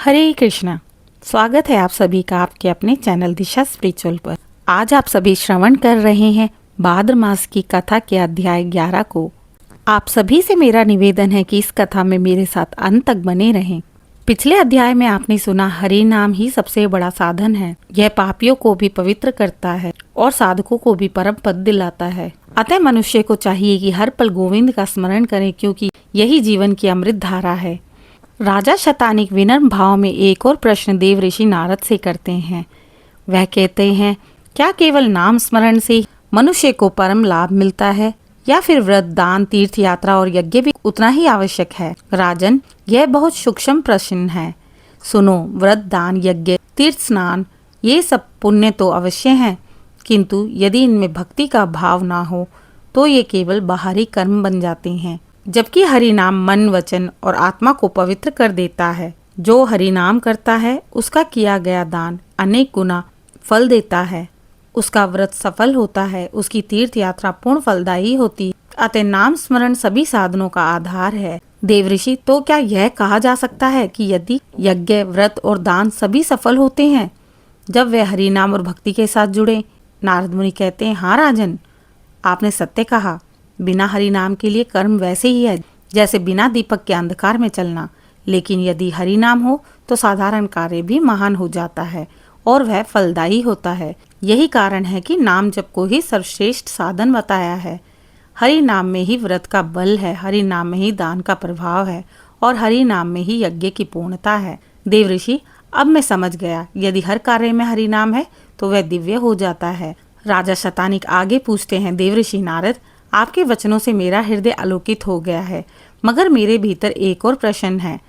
हरे कृष्णा। स्वागत है आप सभी का आपके अपने चैनल दिशा स्पिरिचुअल पर। आज आप सभी श्रवण कर रहे हैं भाद्र मास की कथा के अध्याय 11 को। आप सभी से मेरा निवेदन है कि इस कथा में मेरे साथ अंत तक बने रहें। पिछले अध्याय में आपने सुना हरि नाम ही सबसे बड़ा साधन है। यह पापियों को भी पवित्र करता है और साधकों को भी परम पद दिलाता है। अतः मनुष्य को चाहिए कि हर पल गोविंद का स्मरण करें, क्योंकि यही जीवन की अमृत धारा है। राजा शतानिक विनम्र भाव में एक और प्रश्न देव ऋषि नारद से करते हैं। वह कहते हैं, क्या केवल नाम स्मरण से मनुष्य को परम लाभ मिलता है, या फिर व्रत, दान, तीर्थ यात्रा और यज्ञ भी उतना ही आवश्यक है? राजन, यह बहुत सूक्ष्म प्रश्न है। सुनो, व्रत, दान, यज्ञ, तीर्थ स्नान, ये सब पुण्य तो अवश्य हैं, किंतु यदि इनमें भक्ति का भाव ना हो तो ये केवल बाहरी कर्म बन जाते हैं। जबकि हरि नाम मन, वचन और आत्मा को पवित्र कर देता है। जो हरि नाम करता है उसका किया गया दान अनेक गुना फल देता है, उसका व्रत सफल होता है, उसकी तीर्थ यात्रा पूर्ण फलदायी होती है। अतः नाम स्मरण सभी साधनों का आधार है। देवऋषि, तो क्या यह कहा जा सकता है कि यदि यज्ञ, व्रत और दान सभी सफल होते हैं जब वे हरि नाम और भक्ति के साथ जुड़े? नारद मुनि कहते हैं, हाँ राजन, आपने सत्य कहा। बिना हरि नाम के लिए कर्म वैसे ही है जैसे बिना दीपक के अंधकार में चलना, लेकिन यदि हरि नाम हो तो साधारण कार्य भी महान हो जाता है और वह फलदायी होता है। यही कारण है कि नाम जप को ही सर्वश्रेष्ठ साधन बताया है। हरि नाम में ही व्रत का बल है, हरि नाम में ही दान का प्रभाव है और हरि नाम में ही यज्ञ की पूर्णता है। देवऋषि, अब मैं समझ गया, यदि हर कार्य में हरि नाम है तो वह दिव्य हो जाता है। राजा शतानिक आगे पूछते हैं, देवऋषि नारद, आपके वचनों से मेरा हृदय आलोकित हो गया है, मगर मेरे भीतर एक और प्रश्न है।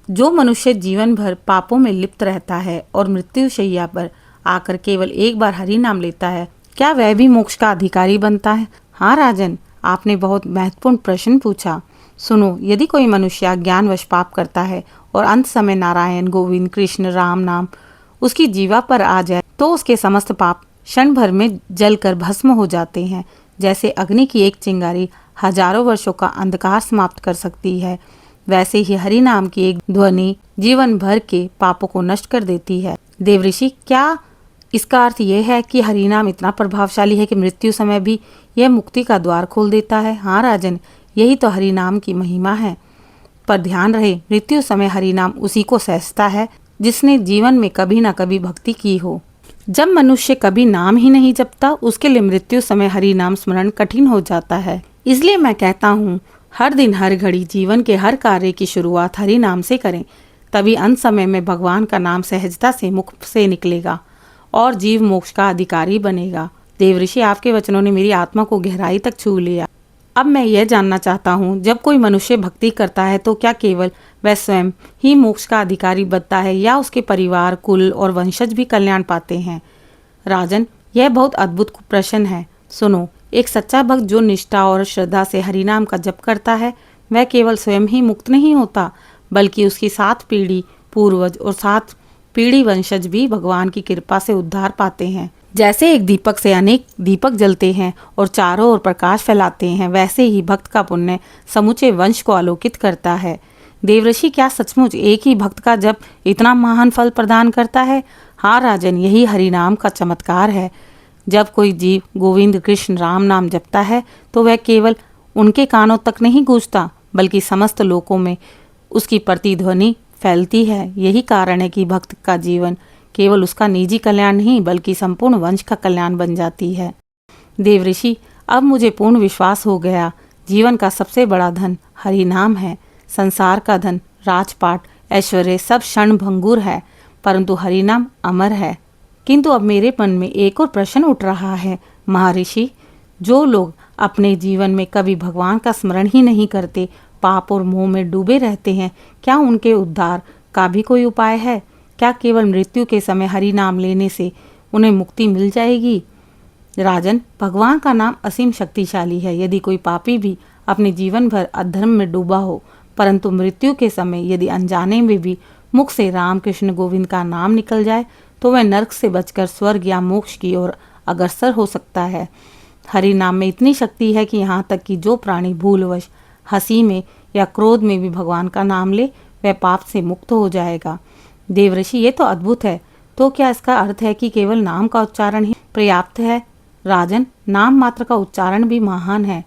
जो मनुष्य जीवन भर पापों में लिप्त रहता है और मृत्यु शैया पर आकर केवल एक बार हरि नाम लेता है, क्या वह भी मोक्ष का अधिकारी बनता है? हाँ राजन, आपने बहुत महत्वपूर्ण प्रश्न पूछा। सुनो, यदि कोई मनुष्य ज्ञानवश पाप करता है और अंत समय नारायण, गोविंद, कृष्ण, राम नाम उसकी जीवा पर आ जाए तो उसके समस्त पाप क्षण भर में जलकर भस्म हो जाते हैं। जैसे अग्नि की एक चिंगारी हजारों वर्षों का अंधकार समाप्त कर सकती है, वैसे ही हरि नाम की एक ध्वनि जीवन भर के पापों को नष्ट कर देती है। देवऋषि, क्या इसका अर्थ यह है कि हरि नाम इतना प्रभावशाली है कि मृत्यु समय भी यह मुक्ति का द्वार खोल देता है? हाँ राजन, यही तो हरि नाम की महिमा है। पर ध्यान रहे, मृत्यु समय हरि नाम उसी को सहजता है जिसने जीवन में कभी न कभी भक्ति की हो। जब मनुष्य कभी नाम ही नहीं जपता, उसके लिए मृत्यु समय हरि नाम स्मरण कठिन हो जाता है। इसलिए मैं कहता हूँ, हर दिन हर घड़ी जीवन के हर कार्य की शुरुआत हरि नाम से करें, तभी अंत समय में भगवान का नाम सहजता से मुख से निकलेगा और जीव मोक्ष का अधिकारी बनेगा। देवऋषि, आपके वचनों ने मेरी आत्मा को गहराई तक छू लिया। अब मैं यह जानना चाहता हूँ, जब कोई मनुष्य भक्ति करता है तो क्या केवल वह स्वयं ही मोक्ष का अधिकारी बनता है या उसके परिवार, कुल और वंशज भी कल्याण पाते हैं? राजन, यह बहुत अद्भुत प्रश्न है। सुनो, एक सच्चा भक्त जो निष्ठा और श्रद्धा से हरिनाम का जप करता है, वह केवल स्वयं ही मुक्त नहीं होता, बल्कि उसकी 7 पीढ़ी पूर्वज और 7 पीढ़ी वंशज भी भगवान की कृपा से उद्धार पाते हैं। जैसे एक दीपक से अनेक दीपक जलते हैं और चारों ओर प्रकाश फैलाते हैं, वैसे ही भक्त का पुण्य समूचे वंश को आलोकित करता है। देवऋषि, क्या सचमुच एक ही भक्त का जप इतना महान फल प्रदान करता है? हाँ राजन, यही हरिनाम का चमत्कार है। जब कोई जीव गोविंद, कृष्ण, राम नाम जपता है तो वह केवल उनके कानों तक नहीं गूंजता, बल्कि समस्त लोकों में उसकी प्रतिध्वनि फैलती है। यही कारण है कि भक्त का जीवन केवल उसका निजी कल्याण नहीं, बल्कि संपूर्ण वंश का कल्याण बन जाती है। देवऋषि, अब मुझे पूर्ण विश्वास हो गया, जीवन का सबसे बड़ा धन हरि नाम है। संसार का धन, राजपाट, ऐश्वर्य सब क्षण भंगुर है, परंतु हरि नाम अमर है। किंतु अब मेरे मन में एक और प्रश्न उठ रहा है। महर्षि, जो लोग अपने जीवन में कभी भगवान का स्मरण ही नहीं करते, पाप और मोह में डूबे रहते हैं, क्या उनके उद्धार का भी कोई उपाय है? क्या केवल मृत्यु के समय हरि नाम लेने से उन्हें मुक्ति मिल जाएगी? राजन, भगवान का नाम असीम शक्तिशाली है। यदि कोई पापी भी अपने जीवन भर अधर्म में डूबा हो, परंतु मृत्यु के समय यदि अनजाने में भी मुख से राम, कृष्ण, गोविंद का नाम निकल जाए तो वह नरक से बचकर स्वर्ग या मोक्ष की ओर अग्रसर हो सकता है। हरि नाम में इतनी शक्ति है कि यहाँ तक कि जो प्राणी भूलवश हंसी में या क्रोध में भी भगवान का नाम ले, वह पाप से मुक्त हो जाएगा। देवऋषि, ये तो अद्भुत है। तो क्या इसका अर्थ है कि केवल नाम का उच्चारण ही पर्याप्त है? राजन, नाम मात्र का उच्चारण भी महान है,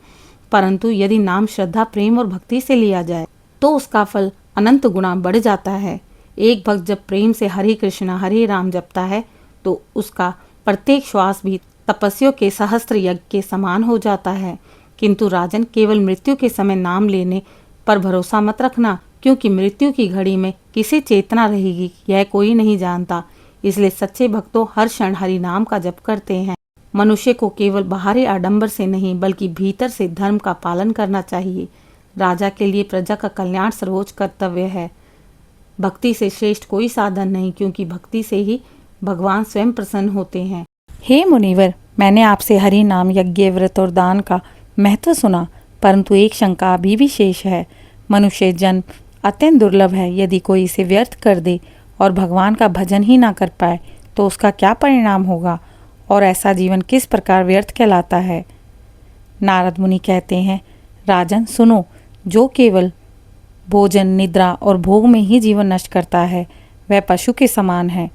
परंतु यदि नाम श्रद्धा, प्रेम और भक्ति से लिया जाए तो उसका फल अनंत गुना बढ़ जाता है। एक भक्त जब प्रेम से हरे कृष्णा हरे राम जपता है तो उसका प्रत्येक श्वास भी तपस्वियों के सहस्त्र यज्ञ के समान हो जाता है। किंतु राजन, केवल मृत्यु के समय नाम लेने पर भरोसा मत रखना, क्योंकि मृत्यु की घड़ी में किसे चेतना रहेगी यह कोई नहीं जानता। इसलिए सच्चे भक्तों हर क्षण हरि नाम का जप करते हैं। मनुष्य को केवल बाहरी आडंबर से नहीं बल्कि भीतर से धर्म का पालन करना चाहिए। राजा के लिए प्रजा का कल्याण सर्वोच्च कर्तव्य है। भक्ति से श्रेष्ठ कोई साधन नहीं, क्योंकि भक्ति से ही भगवान स्वयं प्रसन्न होते हैं। हे मुनिवर, मैंने आपसे हरि नाम, यज्ञ, व्रत और दान का महत्व सुना, परंतु एक शंका अभी भी शेष है। मनुष्य जन्म अत्यंत दुर्लभ है। यदि कोई इसे व्यर्थ कर दे और भगवान का भजन ही ना कर पाए तो उसका क्या परिणाम होगा, और ऐसा जीवन किस प्रकार व्यर्थ कहलाता है? नारद मुनि कहते हैं, राजन सुनो, जो केवल भोजन, निद्रा और भोग में ही जीवन नष्ट करता है वह पशु के समान है।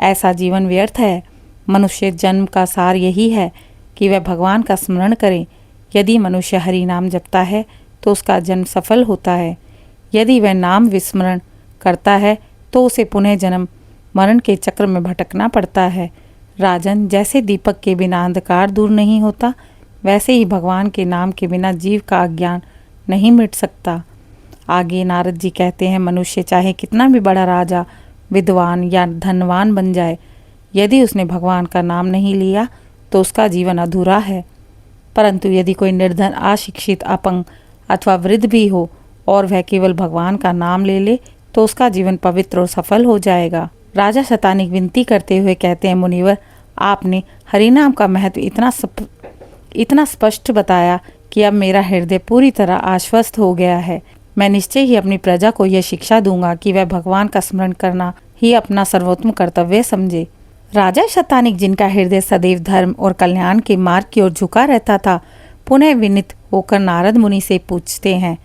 ऐसा जीवन व्यर्थ है। मनुष्य जन्म का सार यही है कि वह भगवान का स्मरण करे। यदि मनुष्य हरि नाम जपता है तो उसका जन्म सफल होता है। यदि वह नाम विस्मरण करता है तो उसे पुनः जन्म मरण के चक्र में भटकना पड़ता है। राजन, जैसे दीपक के बिना अंधकार दूर नहीं होता, वैसे ही भगवान के नाम के बिना जीव का अज्ञान नहीं मिट सकता। आगे नारद जी कहते हैं, मनुष्य चाहे कितना भी बड़ा राजा, विद्वान या धनवान बन जाए, यदि उसने भगवान का नाम नहीं लिया तो उसका जीवन अधूरा है। परंतु यदि कोई निर्धन, अशिक्षित, अपंग अथवा वृद्ध भी हो और वह केवल भगवान का नाम ले ले तो उसका जीवन पवित्र और सफल हो जाएगा। राजा शतानिक विनती करते हुए कहते हैं, मुनिवर, आपने हरिनाम का महत्व इतना स्पष्ट बताया कि अब मेरा हृदय पूरी तरह आश्वस्त हो गया है। मैं निश्चय ही अपनी प्रजा को यह शिक्षा दूंगा कि वह भगवान का स्मरण करना ही अपना सर्वोत्तम कर्तव्य समझे। राजा शतानिक, जिनका हृदय सदैव धर्म और कल्याण के मार्ग की ओर झुका रहता था, पुनः विनित होकर नारद मुनि से पूछते हैं,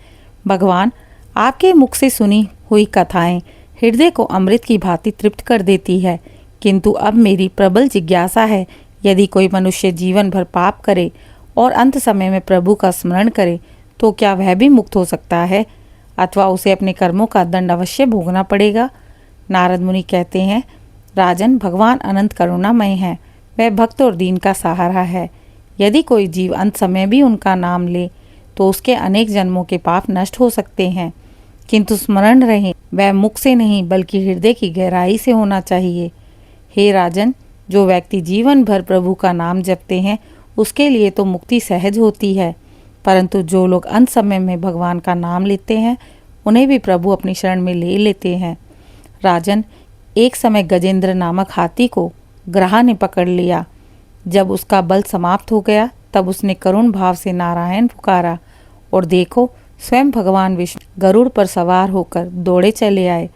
भगवान, आपके मुख से सुनी हुई कथाएं हृदय को अमृत की भांति तृप्त कर देती है, किंतु अब मेरी प्रबल जिज्ञासा है, यदि कोई मनुष्य जीवन भर पाप करे और अंत समय में प्रभु का स्मरण करे तो क्या वह भी मुक्त हो सकता है, अथवा उसे अपने कर्मों का दंड अवश्य भोगना पड़ेगा? नारद मुनि कहते हैं, राजन, भगवान अनंत करुणामय है। वह भक्त और दीन का सहारा है। यदि कोई जीव अंत समय भी उनका नाम ले तो उसके अनेक जन्मों के पाप नष्ट हो सकते हैं, किंतु स्मरण रहे वह मुख से नहीं बल्कि हृदय की गहराई से होना चाहिए। हे राजन, जो व्यक्ति जीवन भर प्रभु का नाम जपते हैं उसके लिए तो मुक्ति सहज होती है, परंतु जो लोग अंत समय में भगवान का नाम लेते हैं उन्हें भी प्रभु अपनी शरण में ले लेते हैं। राजन, एक समय गजेंद्र नामक हाथी को ग्रह ने पकड़ लिया। जब उसका बल समाप्त हो गया तब उसने करुण भाव से नारायण पुकारा और देखो, स्वयं भगवान विष्णु गरुड़ पर सवार होकर दौड़े चले आए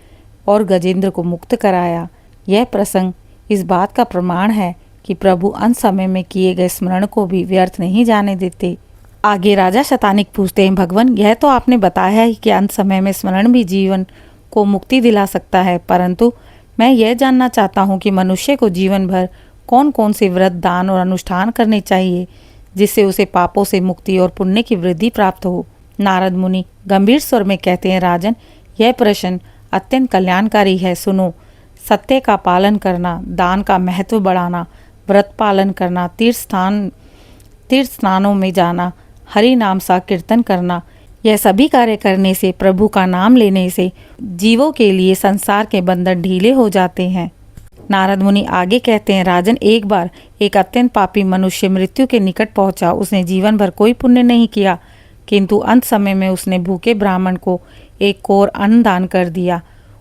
और गजेंद्र को मुक्त कराया। यह प्रसंग इस बात का प्रमाण है कि प्रभु अंत समय में किए गए स्मरण को भी व्यर्थ नहीं जाने देते। आगे राजा शतानिक पूछते हैं, भगवान, यह तो आपने बताया है कि अंत समय में स्मरण भी जीवन को मुक्ति दिला सकता है, परंतु मैं यह जानना चाहता हूँ कि मनुष्य को जीवन भर कौन कौन से व्रत, दान और अनुष्ठान करने चाहिए जिससे उसे पापों से मुक्ति और पुण्य की वृद्धि प्राप्त हो? नारद मुनि गंभीर स्वर में कहते हैं, राजन, यह प्रश्न अत्यंत कल्याणकारी है। सुनो, सत्य का पालन करना, दान का महत्व बढ़ाना, व्रत पालन करना, तीर्थ स्नानों में जाना, हरि नाम सा कीर्तन करना, यह सभी कार्य करने से, प्रभु का नाम लेने से जीवों के लिए संसार के बंधन ढीले हो जाते हैं। नारद मुनि आगे कहते हैं, राजन, एक बार एक अत्यंत पापी मनुष्य मृत्यु के निकट पहुंचा। उसने जीवन भर कोई पुण्य नहीं किया, किंतु अंत समय में उसने भूखे ब्राह्मण को एक कौर अन्न दान कर दिया।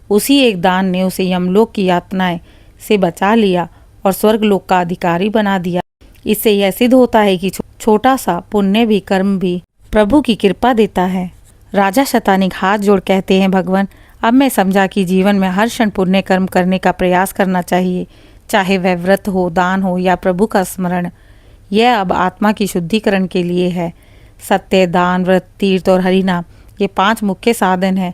उसी एक दान ने उसे यमलोक की यातनाएं से बचा लिया और स्वर्गलोक का अधिकारी बना दिया। इससे यह सिद्ध होता है कि छोटा सा पुण्य भी, कर्म भी प्रभु की कृपा देता है। राजा शतानिक हाथ जोड़ कहते हैं, भगवान, अब मैं समझा कि जीवन में हर क्षण पुण्य कर्म करने का प्रयास करना चाहिए, चाहे वह व्रत हो, दान हो या प्रभु का स्मरण। यह अब आत्मा की शुद्धिकरण के लिए है। सत्य, दान, व्रत, तीर्थ और हरिनाम ये 5 मुख्य साधन हैं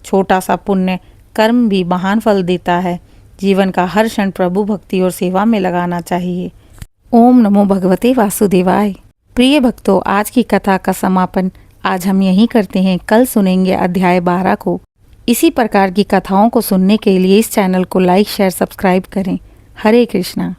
छोटा सा पुण्य कर्म भी महान फल देता है। जीवन का हर क्षण प्रभु भक्ति और सेवा में लगाना चाहिए। ओम नमो भगवते वासुदेवाय। प्रिय भक्तों, आज की कथा का समापन आज हम यहीं करते हैं। कल सुनेंगे अध्याय 12 को। इसी प्रकार की कथाओं को सुनने के लिए इस चैनल को लाइक, शेयर, सब्सक्राइब करें। हरे कृष्णा।